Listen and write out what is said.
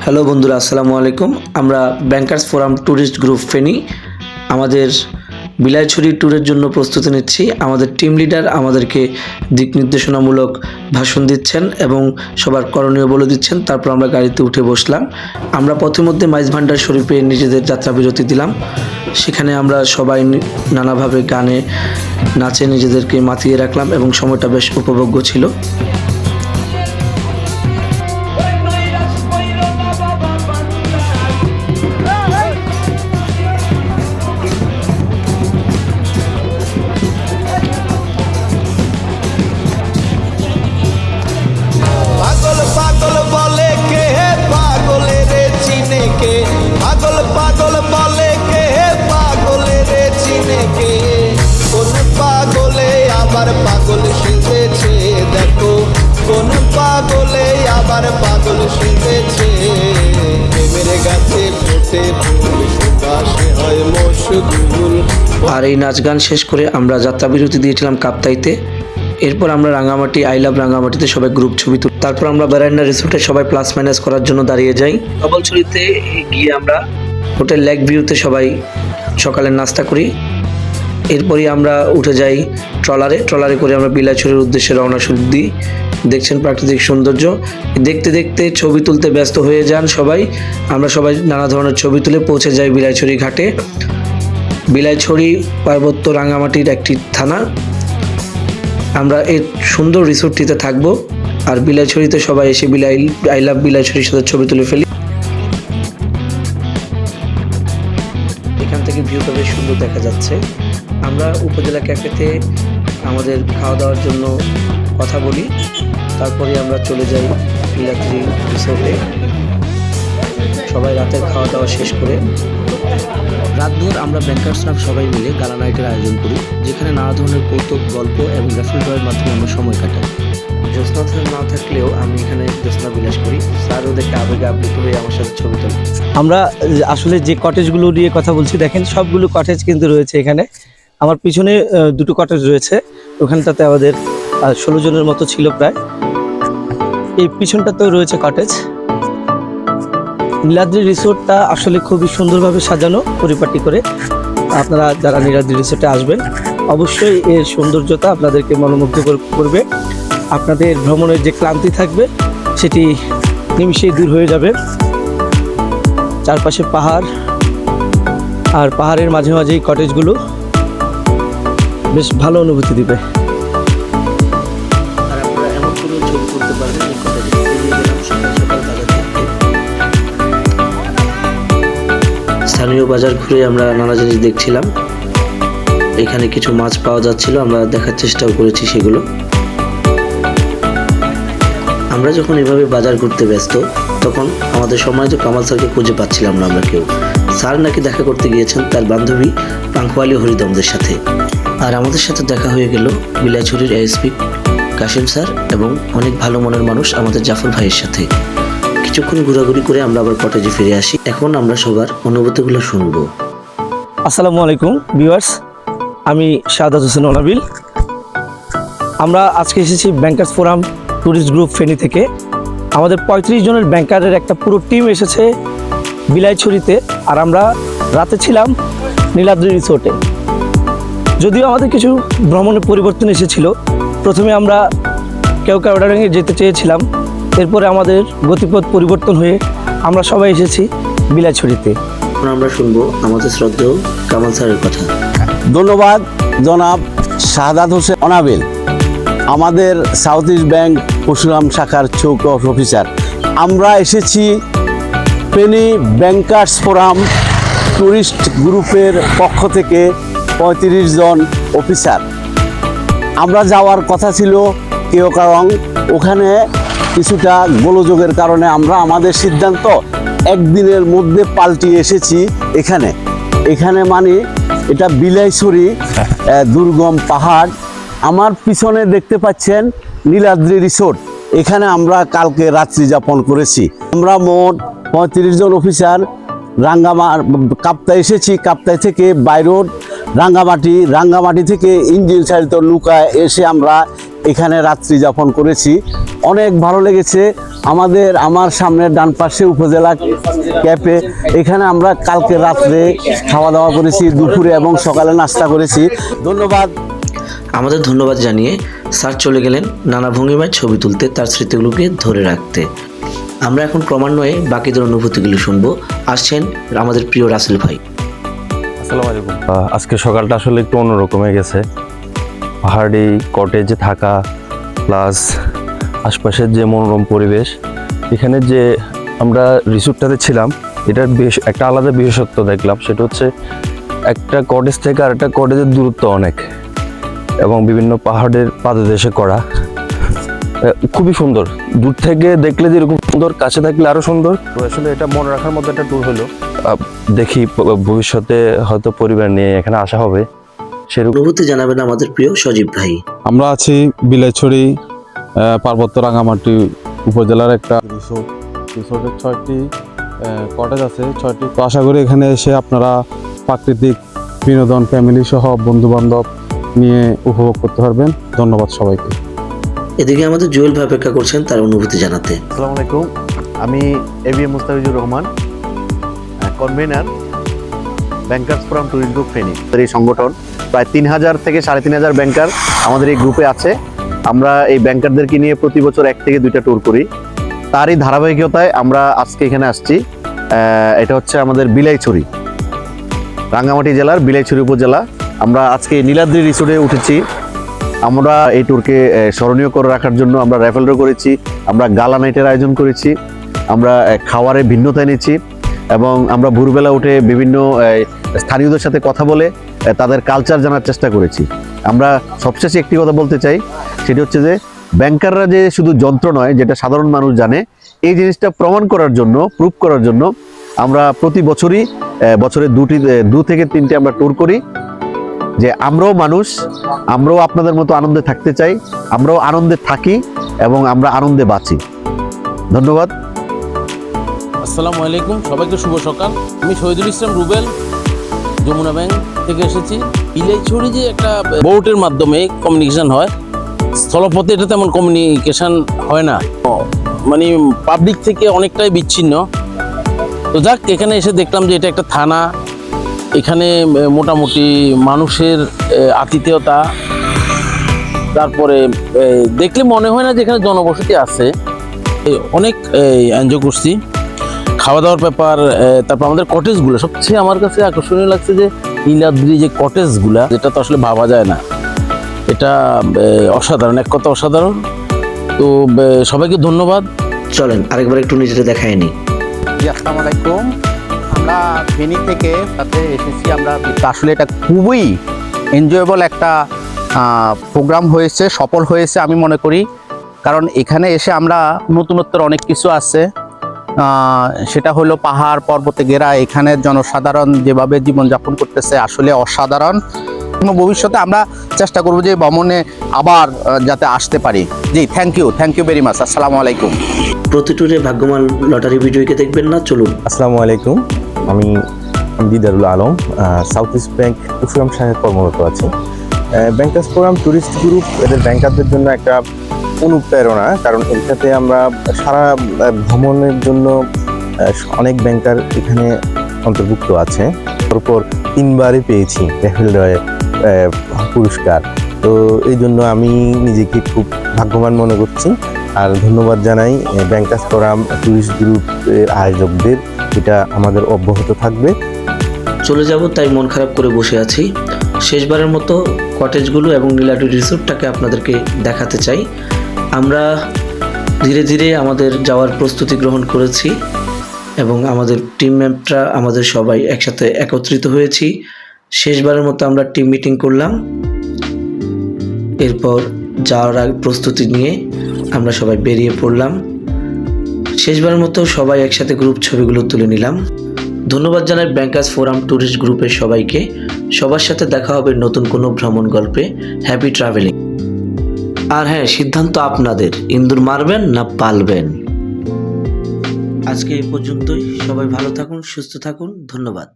Hello বন্ধুরা, আসসালামু আলাইকুম। আমরা bankers forum tourist group Feni আমাদের বিলাইছড়ি ট্যুরের জন্য প্রস্তুতি নিচ্ছি। আমাদের টিম লিডার আমাদেরকে দিক নির্দেশনামূলক ভাষণ দিচ্ছেন এবং সবার করণীয় বলে দিচ্ছেন। তারপর আমরা গাড়িতে উঠে বসলাম। আমরা পথিমধ্যে মাইজ ভান্ডার শরীফে নিজেদের যাত্রা বিরতি দিলাম। সেখানে আমরা সবাই নানাভাবে গানে নাচে নিজেদেরকে মাতিয়ে রাখলাম এবং সময়টা বেশ উপভোগ্য ছিল। পাগল সেজেছে দেখো, কোন পাগলে আবার পাগল সেজেছে। প্রেমের গাছে ফোটে ফুল সুবাসে হয় মশগুল। আর এই নাচ গান শেষ করে আমরা যাত্রা বিরতি দিয়েছিলাম কাপ্তাইতে। এরপর আমরা রাঙামাটি আই লাভ রাঙামাটিতে সবাই গ্রুপ ছবি তুলি। তারপর আমরা বেড়াইনা রিসোর্টে সবাই প্লাস মাইনাস করার জন্য দাঁড়িয়ে যাই। কবলছড়িতে গিয়ে আমরা হোটেল লেক ভিউতে সবাই সকালের নাস্তা করি। এরপরই আমরা উঠে যাই ট্রলারে করে আমরা বিলাইছড়ির উদ্দেশ্যে রওনা দিই। দেখছেন প্রাকৃতিক সৌন্দর্য, দেখতে দেখতে ছবি তুলতে ব্যস্ত হয়ে যান সবাই। আমরা সবাই নানা ধরনের ছবি তুলে পৌঁছে যাই বিলাইছড়ি ঘাটে। বিলাইছড়ি পার্বত্য রাঙামাটির একটি থানা। আমরা এই সুন্দর রিসোর্টটিতে থাকবো আর বিলাইছড়িতে সবাই এসে আই লাভ বিলাইছড়ির সাথে ছবি তুলে ফেলি। এখান থেকে ভিউটা বেশ সুন্দর দেখা যাচ্ছে। আমরা উপজেলা ক্যাফেতে আমাদের খাওয়া দাওয়ার জন্য কথা বলি। তারপরে আমরা চলে যাই নীলাদ্রি রিসোর্টে। সবাই রাতের খাওয়া দাওয়া শেষ করে রাতভর আমরা ব্যাংকার্সরা সবাই মিলে গালা নাইটের আয়োজন করি, যেখানে নানা ধরনের কৌতুক, গল্প এবং র্যাফেল ড্রয়ের মাধ্যমে আমরা সময় কাটাই। জ্যোৎস্না না থাকলেও আমি এখানে জ্যোৎস্না বিলাস করি। স্যার ওদেরকে আবেগে আপ্লুত হয়ে আমার সাথে ছবি তোলে। আমরা আসলে যে কটেজগুলো নিয়ে কথা বলছি, দেখেন সবগুলো কটেজ কিন্তু রয়েছে এখানে। আমার পিছনে দুটো কটেজ রয়েছে, ওখানটাতে আমাদের 16 জনের মতো ছিল প্রায়। এই পিছনটাতেও রয়েছে কটেজ। নীলাদ্রি রিসোর্টটা আসলে খুবই সুন্দরভাবে সাজানো পরিপাটি করে। আপনারা যারা নীলাদ্রি রিসোর্টে আসবেন অবশ্যই এর সৌন্দর্যতা আপনাদেরকে মনোমুগ্ধ করবে। আপনাদের ভ্রমণের যে ক্লান্তি থাকবে সেটি নিমিষেই দূর হয়ে যাবে। চারপাশে পাহাড় আর পাহাড়ের মাঝে মাঝে এই কটেজগুলো বেশ ভালো অনুভূতি দিবে। আর আপনারা এমন করে ছবি তুলতে পারবেন। এই কটেজে বেরিয়ে গেলাম সকাল সকাল বাজার করতে। স্থানীয় বাজার ঘুরে আমরা নানা জিনিস দেখছিলাম। এখানে কিছু মাছ পাওয়া যাচ্ছিল, আমরা দেখার চেষ্টাও করেছি সেগুলো। আমরা যখন এভাবে বাজার করতে ব্যস্ত, তখন আমাদের সময় তো কামাল স্যারকে খুঁজে পাচ্ছিলাম না আমরা কেউ। স্যার নাকি দেখা করতে গিয়েছেন তার বান্ধবী পাঙ্খওয়ালি হরিদমদের সাথে। আর আমাদের সাথে দেখা হয়ে গেল বিলাইছড়ির এএসপি কাশিম স্যার এবং অনেক ভালো মনের মানুষ আমাদের জাফর ভাইয়ের সাথে। কিছুক্ষণ ঘোরাঘুরি করে আমরা আবার কটেজে ফিরে আসি। এখন আমরা সবার অনুভূতিগুলো শুনবো। আসসালামু আলাইকুম ভিউয়ার্স, আমি শাহাদাত হোসেন অনাবিল। আমরা আজকে এসেছি bankers forum tourist group Feni থেকে। আমাদের 35 জনের ব্যাংকারের একটা পুরো টিম এসেছে বিলাইছড়িতে। আর আমরা রাতে ছিলাম নীলাদ্রি রিসোর্টে। যদিও আমাদের কিছু ভ্রমণের পরিবর্তন এসেছিল। প্রথমে আমরা কেওক্রাডাঙ্গে যেতে চেয়েছিলাম, এরপরে আমাদের গতিপথ পরিবর্তন হয়ে আমরা সবাই এসেছি বিলাইছড়িতে। এখন আমরা শুনবো আমাদের শ্রদ্ধেয় কামাল স্যারের কথা। ধন্যবাদ জনাব শাহাদাত হোসেন অনাবিল, আমাদের সাউথ ইস্ট ব্যাংক পরশুরাম শাখার চৌকি অফিসার। আমরা এসেছি ফেনী ব্যাংকার্স ফোরাম ট্যুরিস্ট গ্রুপের পক্ষ থেকে 35 জন অফিসার। আমরা যাওয়ার কথা ছিল কেওক্রাডাং, ওখানে কিছুটা গোলযোগের কারণে আমরা আমাদের সিদ্ধান্ত একদিনের মধ্যে পাল্টিয়ে এসেছি এখানে মানে এটা বিলাইছড়ি দুর্গম পাহাড়। আমার পিছনে দেখতে পাচ্ছেন নীলাদ্রি রিসোর্ট, এখানে আমরা কালকে রাত্রি যাপন করেছি। আমরা মোট 35 জন অফিসার কাপ্তাই এসেছি। কাপ্তাই থেকে বাই রোড রাঙ্গামাটি থেকে ইঞ্জিন চালিত নৌকায় এসে আমরা এখানে রাত্রি যাপন করেছি। অনেক ভালো লেগেছে। আমার সামনে ডান পাশে উপজেলা ক্যাফে, এখানে আমরা কালকে রাত্রে খাওয়া দাওয়া করেছি, দুপুরে এবং সকালে নাস্তা করেছি। ধন্যবাদ। আমাদের ধন্যবাদ জানিয়ে স্যার চলে গেলেন নানা ভঙ্গিমায় ছবি তুলতে, তার স্মৃতিগুলোকে ধরে রাখতে। আমরা এখন ক্রমান্বয়ে বাকিদের অনুভূতিগুলো শুনবো। আসছেন আমাদের প্রিয় রাসেল ভাই। আসসালামু আলাইকুম। আজকে সকালটা আসলে একটু অন্যরকম হয়ে গেছে। পাহাড়ি কটেজে থাকা প্লাস আশপাশের যে মনোরম পরিবেশ, এখানে যে আমরা রিসোর্টটাতে ছিলাম এটার বেশ একটা আলাদা বিশেষত্ব দেখলাম। সেটা হচ্ছে একটা কটেজ থেকে আর একটা কটেজের দূরত্ব অনেক, এবং বিভিন্ন পাহাড়ের পাদদেশে করা, খুবই সুন্দর। দূর থেকে দেখলে যেরকম সুন্দর, কাছে থাকলে আরো সুন্দর। তো আসলে এটা মনে রাখার মতো একটা ট্যুর হলো। দেখি ভবিষ্যতে হয়তো পরিবার নিয়ে এখানে আসা হবে। সেরকম অনুভূতি জানাবেন আমাদের প্রিয় সজীব ভাই। আমরা আছি বিলাইছড়ি পার্বত্য রাঙামাটি উপজেলার একটা রিসোর্টের 6টি কটেজ আছে, 6টি। তো আশা করি এখানে এসে আপনারা প্রাকৃতিক বিনোদন ফ্যামিলি সহ বন্ধু বান্ধব নিয়ে উপভোগ করতে পারবেন। ধন্যবাদ সবাইকে। এদিকে আমাদের জুয়েল ভাই অপেক্ষা করছেন তার অনুভূতি জানাতে। আসসালামু আলাইকুম, আমি ABM Mustafizur Rahman, convener bankers forum tourist group Feni. এই সংগঠন প্রায় 3000 থেকে 3500 ব্যাংকার আমাদের এই গ্রুপে আছে। আমরা এই ব্যাংকারদেরকে নিয়ে প্রতি বছর 1 থেকে 2টা ট্যুর করি। তারই ধারাবাহিকতায় আমরা আজকে এখানে আসছি। এটা হচ্ছে আমাদের বিলাইছড়ি, রাঙ্গামাটি জেলার বিলাইছড়ি উপজেলা। আমরা আজকে নীলাদ্রি রিসোর্টে উঠেছি। আমরা এই ট্যুরকে স্মরণীয় করে রাখার জন্য আমরা র্যাফেল ড্র করেছি, আমরা গালা নাইটের আয়োজন করেছি, আমরা খাওয়ারে ভিন্নতা এনেছি, এবং আমরা ভোরবেলা উঠে বিভিন্ন স্থানীয়দের সাথে কথা বলে তাদের কালচার জানার চেষ্টা করেছি। আমরা সবশেষে একটি কথা বলতে চাই, সেটি হচ্ছে যে ব্যাংকাররা যে শুধু যন্ত্র নয়, যেটা সাধারণ মানুষ জানে, এই জিনিসটা প্রমাণ করার জন্য, প্রুভ করার জন্য আমরা প্রতি বছরই বছরে 2 থেকে 3টে আমরা ট্যুর করি, যে আমরাও মানুষ, আমরাও আপনাদের মতো আনন্দে থাকতে চাই, আমরাও আনন্দে থাকি এবং আমরা আনন্দে বাঁচি। ধন্যবাদ। আসসালামু আলাইকুম, সবাইকে শুভ সকাল। আমি শহীদুল ইসলাম রুবেল, যমুনা ব্যাংক থেকে এসেছি। বিলাইছড়ি যে একটা বোটের মাধ্যমে কমিউনিকেশন হয়, স্থলপথে এটা তেমন কমিউনিকেশন হয় না, মানে পাবলিক থেকে অনেকটাই বিচ্ছিন্ন। তো যাক, এখানে এসে দেখলাম যে এটা একটা থানা। এখানে মোটামুটি মানুষের আতিথেয়তা, তারপরে দেখলে মনে হয় না যে এখানে জনবসতি আছে। অনেক এনজয় করছি। খাওয়া দাওয়ার ব্যাপার, তারপর আমাদের কটেজগুলো সবচেয়ে আমার কাছে আকর্ষণীয় লাগছে, যে নীলাদ্রি যে কটেজগুলা, যেটা তো আসলে ভাবা যায় না। এটা অসাধারণ, এক কথা অসাধারণ। তো সবাইকে ধন্যবাদ। চলেন আরেকবার একটু নিজেটা দেখায় নি। আসসালামু আলাইকুম, আমরা ফেনী থেকে সাথে এসেছি। আমরা আসলে এটা খুবই এনজয়েবল একটা প্রোগ্রাম হয়েছে, সফল হয়েছে আমি মনে করি। কারণ এখানে এসে আমরা নতুনত্বের অনেক কিছু আছে, সেটা হলো পাহাড় পর্বতে ঘেরা এখানের জনসাধারণ যেভাবে জীবনযাপন করতেছে, আসলে অসাধারণ। ভবিষ্যতে আমরা চেষ্টা করব যে ভ্রমণে আবার যাতে আসতে পারি। জি, থ্যাংক ইউ ভেরি মাচ। আসসালামু আলাইকুম। প্রতি ট্যুরে ভাগ্যবান লটারি বিজয়ীকে দেখবেন না, চলুন। আসসালামু আলাইকুম, আমি Didarul Alam, South East Bank কুশিয়াম শাখায় কর্মরত আছি। ব্যাংকার্স ফোরাম ট্যুরিস্ট গ্রুপ এদের ব্যাংকারদের জন্য একটা অনুপ্রেরণা, কারণ এর সাথে আমরা সারা ভ্রমণের জন্য অনেক ব্যাংকার এখানে অন্তর্ভুক্ত আছে। তারপর 3বারই পেয়েছি র্যাফেল ড্রয়ে পুরস্কার। তো এই জন্য আমি নিজেকে খুব ভাগ্যবান মনে করছি। আর ধন্যবাদ জানাই ব্যাংকার্স ফোরাম ট্যুরিস্ট গ্রুপের আয়োজকদের। এটা আমাদের অব্যাহত থাকবে। চলে যাব তাই মন খারাপ করে বসে আছি। শেষবারের মতো কটেজগুলো এবং নীলাদ্রি রিসোর্টটাকে আপনাদেরকে দেখাতে চাই। আমরা ধীরে ধীরে আমাদের যাওয়ার প্রস্তুতি গ্রহণ করেছি এবং আমাদের টিম মেম্বাররা আমাদের সবাই একসাথে একত্রিত হয়েছি। শেষবারের মতো আমরা টিম মিটিং করলাম। এরপর যাওয়ার আগে প্রস্তুতি নিয়ে আমরা সবাই বেরিয়ে পড়লাম। শেষবারের মতো সবাই একসাথে গ্রুপ ছবিগুলো তুলে নিলাম। ধন্যবাদ জানাই ব্যাংকার্স ফোরাম ট্যুরিস্ট গ্রুপের সবাইকে। সবার সাথে দেখা হবে নতুন কোনো ভ্রমণ গল্পে। Happy travelling. আর হ্যাঁ, সিদ্ধান্ত আপনাদের, ইন্দুর মারবেন না পালবেন। আজকে এই পর্যন্তই। সবাই ভালো থাকুন, সুস্থ থাকুন। ধন্যবাদ।